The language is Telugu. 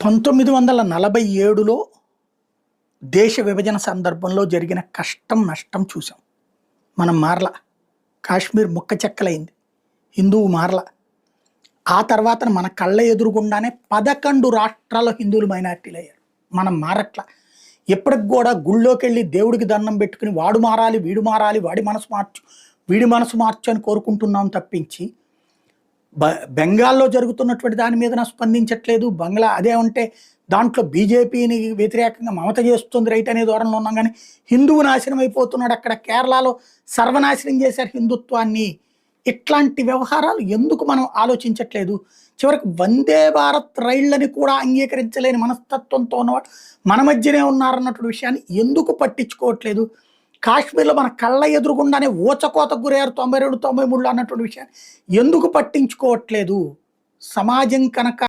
1947లో దేశ విభజన సందర్భంలో జరిగిన కష్టం, నష్టం చూసాం. మనం మారల. కాశ్మీర్ ముక్క చెక్కలైంది. హిందువు మారల. ఆ తర్వాతన మన కళ్ళ ఎదురుగుండానే 11 రాష్ట్రాల్లో హిందువులు మైనారిటీలయ్యారు. మనం మారట్ల. ఎప్పటికి గూడా గుళ్ళోకెళ్ళి దేవుడికి దండం పెట్టుకుని వాడు మారాలి, వీడు మారాలి, వాడి మనసు మార్చు, వీడి మనసు మార్చు అని కోరుకుంటున్నాం తప్పించి, బెంగాల్లో జరుగుతున్నటువంటి దాని మీద స్పందించట్లేదు. బంగ్లా అదే ఉంటే దాంట్లో బీజేపీని వ్యతిరేకంగా మమత చేస్తుంది రైట్ అనే ధోరణిలో ఉన్నాం. కానీ హిందువు నాశనం అయిపోతున్నాడు. అక్కడ కేరళలో సర్వనాశనం చేశారు హిందుత్వాన్ని. ఇట్లాంటి వ్యవహారాలు ఎందుకు మనం ఆలోచించట్లేదు? చివరికి వందే భారత్ రైళ్లని కూడా అంగీకరించలేని మనస్తత్వంతో ఉన్నవాడు మన మధ్యనే ఉన్నారన్నటువంటి విషయాన్ని ఎందుకు పట్టించుకోవట్లేదు? కాశ్మీర్లో మన కళ్ళ ఎదురుగుండానే ఊచకోతకు గురయ్యారు 92, 93 అన్నటువంటి విషయాన్ని ఎందుకు పట్టించుకోవట్లేదు? సమాజం కనుక